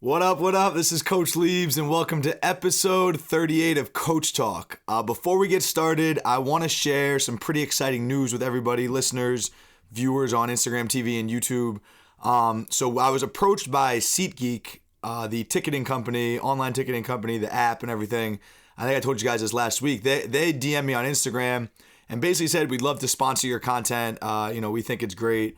What up, what up? This is Coach Liebs, and welcome to episode 38 of Coach Talk. Before we get started, I want to share some pretty exciting news with everybody, listeners, viewers on Instagram TV and YouTube. So I was approached by SeatGeek, the ticketing company, online ticketing company, the app and everything. I think I told you guys this last week. They DM'd me on Instagram and basically said, we'd love to sponsor your content. We think it's great.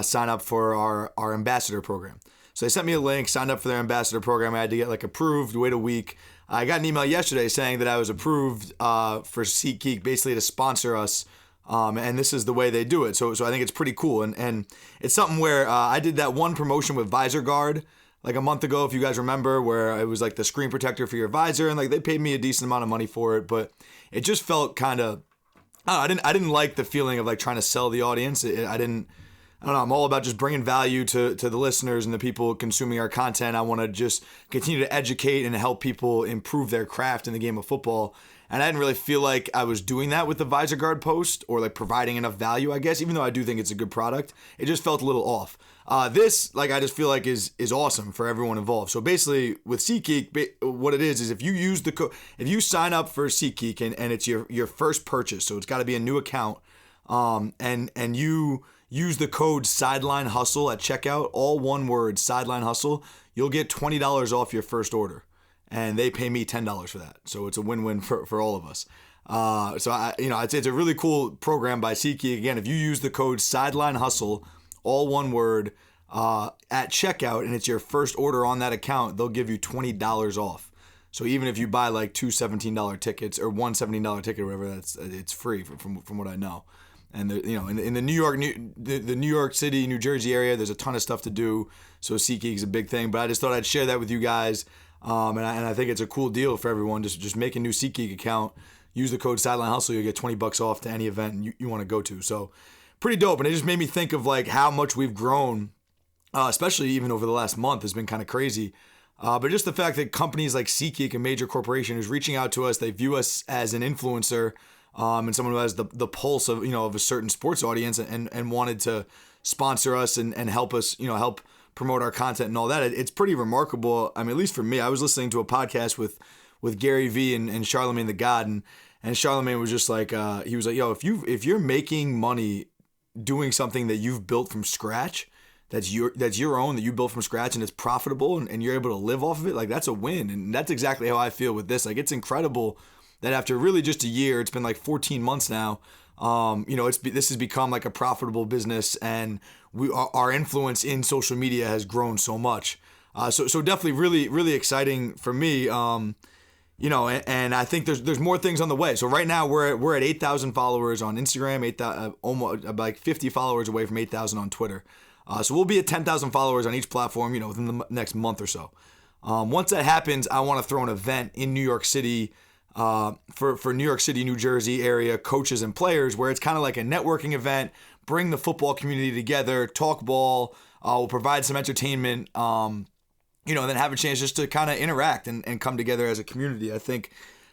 Sign up for our ambassador program. So they sent me a link, signed up for their ambassador program. I had to get approved, wait a week. I got an email yesterday saying that I was approved for SeatGeek, basically to sponsor us. And this is the way they do it. So I think it's pretty cool. And it's something where I did that one promotion with Visor Guard like a month ago, if you guys remember, where it was like the screen protector for your visor. And like they paid me a decent amount of money for it. But it just felt kind of, I didn't like the feeling of like trying to sell the audience. I don't know, I'm all about just bringing value to the listeners and the people consuming our content. I want to just continue to educate and help people improve their craft in the game of football. And I didn't really feel like I was doing that with the Visor Guard post or like providing enough value, I guess, even though I do think it's a good product. It just felt a little off. This, I just feel like is awesome for everyone involved. So basically with SeatGeek, what it is if you use the code, if you sign up for SeatGeek and it's your first purchase, so it's got to be a new account, and you use the code Sideline Hustle at checkout, all one word, Sideline Hustle, you'll get $20 off your first order. And they pay me $10 for that. So it's a win-win for all of us. It's a really cool program by SeatGeek. Again, if you use the code Sideline Hustle, all one word, at checkout, and it's your first order on that account, they'll give you $20 off. So even if you buy like two $17 tickets or one $17 ticket or whatever, it's free from what I know. And in the New York City, New Jersey area, there's a ton of stuff to do. So SeatGeek is a big thing. But I just thought I'd share that with you guys. And I think it's a cool deal for everyone. Just make a new SeatGeek account, use the code Sideline Hustle, you'll get $20 off to any event you want to go to. So pretty dope. And it just made me think of like how much we've grown, especially even over the last month has been kind of crazy. But just the fact that companies like SeatGeek, a major corporation, is reaching out to us, they view us as an influencer. And someone who has the pulse of a certain sports audience and wanted to sponsor us and help us help promote our content and all that. It's pretty remarkable. I mean, at least for me, I was listening to a podcast with Gary Vee and Charlemagne the God, and Charlemagne was just like he was like, yo, if you're making money doing something that you've built from scratch, that's your own, that you built from scratch, and it's profitable and you're able to live off of it, like that's a win. And that's exactly how I feel with this. Like it's incredible that after really just a year, it's been like 14 months now, this has become like a profitable business, and our influence in social media has grown so much. So definitely really, really exciting for me. And I think there's more things on the way. So right now we're at 8,000 followers on Instagram, almost like 50 followers away from 8,000 on Twitter. So we'll be at 10,000 followers on each platform, within the next month or so. Once that happens, I want to throw an event in New York City, for New York City, New Jersey area coaches and players, where it's kind of like a networking event, bring the football community together, talk ball, we'll provide some entertainment, and then have a chance just to kind of interact and come together as a community. I think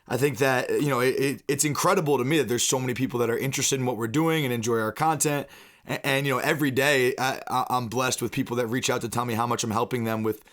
that, it's incredible to me that there's so many people that are interested in what we're doing and enjoy our content. And every day I'm blessed with people that reach out to tell me how much I'm helping them with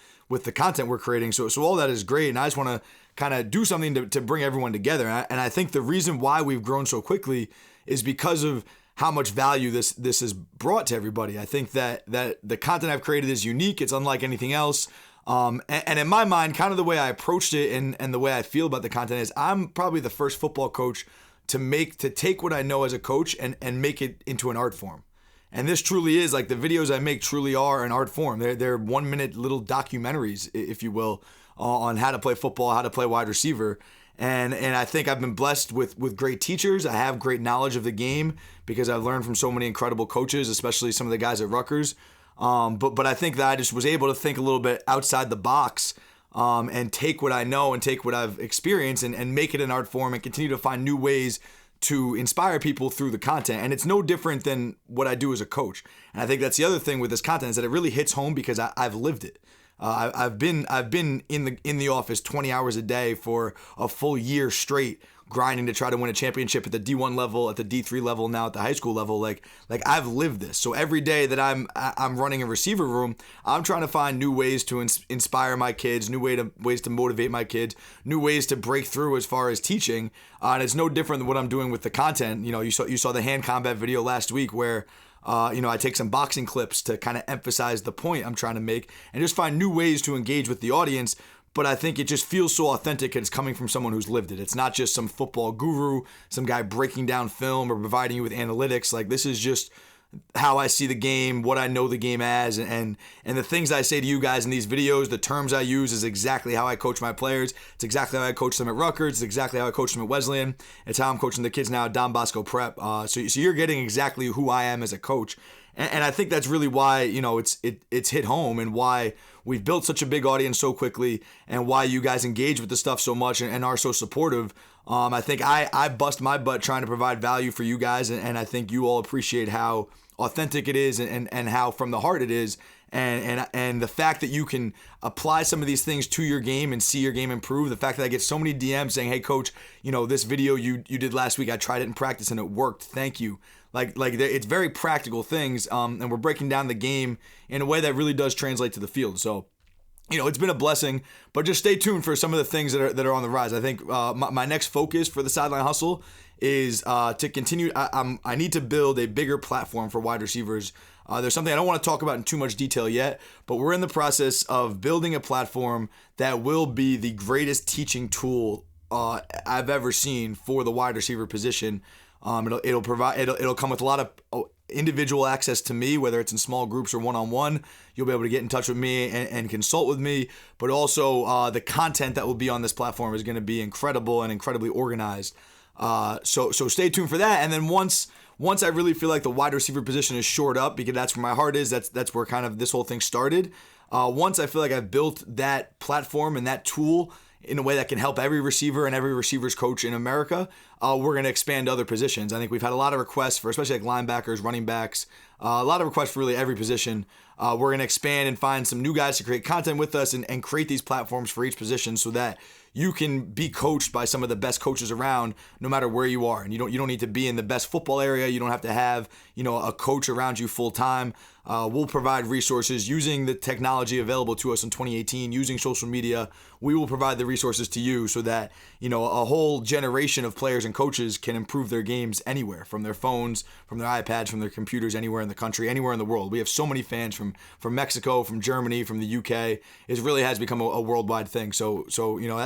the content we're creating. So all that is great. And I just want to kind of do something to bring everyone together. And I think the reason why we've grown so quickly is because of how much value this has brought to everybody. I think that the content I've created is unique. It's unlike anything else. And in my mind, kind of the way I approached it and the way I feel about the content is I'm probably the first football coach to take what I know as a coach and make it into an art form. And this truly is, like, the videos I make truly are an art form. They're 1 minute little documentaries, if you will, on how to play football, how to play wide receiver. And I think I've been blessed with great teachers. I have great knowledge of the game because I've learned from so many incredible coaches, especially some of the guys at Rutgers. But I think that I just was able to think a little bit outside the box, and take what I know and take what I've experienced and make it an art form and continue to find new ways to inspire people through the content. And it's no different than what I do as a coach. And I think that's the other thing with this content is that it really hits home because I've lived it. I've been in the office 20 hours a day for a full year straight, grinding to try to win a championship at the D1 level, at the D3 level, now at the high school level. Like I've lived this. So every day that I'm running a receiver room, I'm trying to find new ways to inspire my kids, ways to motivate my kids, new ways to break through as far as teaching. And it's no different than what I'm doing with the content. You saw the hand combat video last week where I take some boxing clips to kind of emphasize the point I'm trying to make and just find new ways to engage with the audience. But I think it just feels so authentic and it's coming from someone who's lived it. It's not just some football guru, some guy breaking down film or providing you with analytics. Like, this is just how I see the game, what I know the game as, and the things I say to you guys in these videos, the terms I use is exactly how I coach my players. It's exactly how I coach them at Rutgers. It's exactly how I coach them at Wesleyan. It's how I'm coaching the kids now at Don Bosco Prep. So you're getting exactly who I am as a coach. And I think that's really why, it's hit home and why we've built such a big audience so quickly and why you guys engage with the stuff so much and are so supportive. I think I bust my butt trying to provide value for you guys, and I think you all appreciate how authentic it is and how from the heart it is. And the fact that you can apply some of these things to your game and see your game improve, the fact that I get so many DMs saying, hey, coach, this video you did last week, I tried it in practice and it worked. Thank you. Like it's very practical things, and we're breaking down the game in a way that really does translate to the field. So, it's been a blessing, but just stay tuned for some of the things that are on the rise. I think my next focus for the Sideline Hustle is to continue. I need to build a bigger platform for wide receivers. There's something I don't want to talk about in too much detail yet, but we're in the process of building a platform that will be the greatest teaching tool I've ever seen for the wide receiver position. It'll come with a lot of individual access to me, whether it's in small groups or one-on-one. You'll be able to get in touch with me and consult with me, but also the content that will be on this platform is going to be incredible and incredibly organized. So stay tuned for that. And then once I really feel like the wide receiver position is shored up, because that's where my heart is, that's where kind of this whole thing started. Once I feel like I've built that platform and that tool in a way that can help every receiver and every receiver's coach in America, we're going to expand other positions. I think we've had a lot of requests for, especially like linebackers, running backs, a lot of requests for really every position. We're going to expand and find some new guys to create content with us and create these platforms for each position so that you can be coached by some of the best coaches around, no matter where you are. And you don't need to be in the best football area. You don't have to have, a coach around you full time. We'll provide resources using the technology available to us in 2018, using social media. We will provide the resources to you so that, a whole generation of players and coaches can improve their games anywhere, from their phones, from their iPads, from their computers, anywhere in the country, anywhere in the world. We have so many fans from Mexico, from Germany, from the UK. It really has become a worldwide thing. So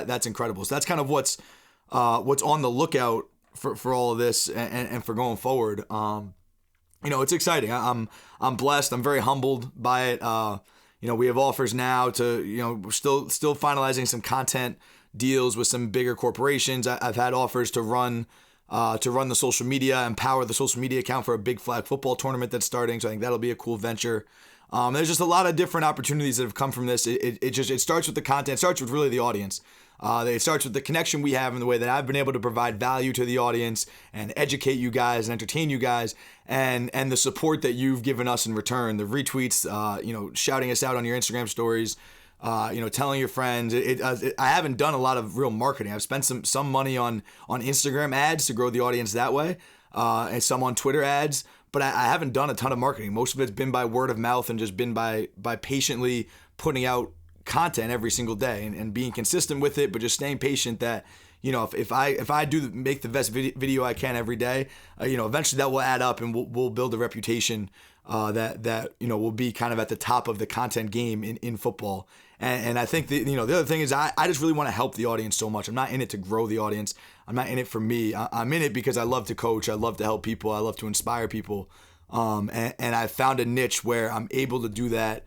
that's incredible. So that's kind of what's on the lookout for all of this and for going forward. It's exciting. I'm blessed. I'm very humbled by it. We have offers now to, we're still finalizing some content deals with some bigger corporations. I've had offers to run the social media, empower the social media account for a big flag football tournament that's starting. So I think that'll be a cool venture. There's just a lot of different opportunities that have come from this. It starts with the content. It starts with really the audience. It starts with the connection we have in the way that I've been able to provide value to the audience and educate you guys and entertain you guys, and the support that you've given us in return, the retweets, shouting us out on your Instagram stories, telling your friends. I haven't done a lot of real marketing. I've spent some money on Instagram ads to grow the audience that way, and some on Twitter ads. But I haven't done a ton of marketing. Most of it's been by word of mouth and just been by patiently putting out content every single day and being consistent with it, but just staying patient that, if I do make the best video I can every day, eventually that will add up and we'll build a reputation that will be kind of at the top of the content game in football. And I think the other thing is I just really want to help the audience so much. I'm not in it to grow the audience. I'm not in it for me. I'm in it because I love to coach. I love to help people. I love to inspire people. And I found a niche where I'm able to do that,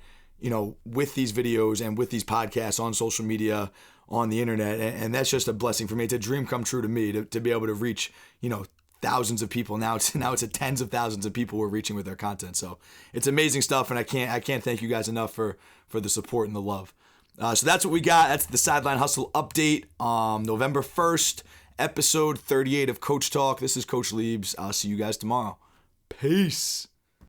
with these videos and with these podcasts on social media, on the internet. And that's just a blessing for me. It's a dream come true to me to be able to reach, thousands of people. Now it's at tens of thousands of people we're reaching with our content. So it's amazing stuff. And I can't thank you guys enough for the support and the love. So that's what we got. That's the Sideline Hustle update. November 1st, episode 38 of Coach Talk. This is Coach Liebs. I'll see you guys tomorrow. Peace.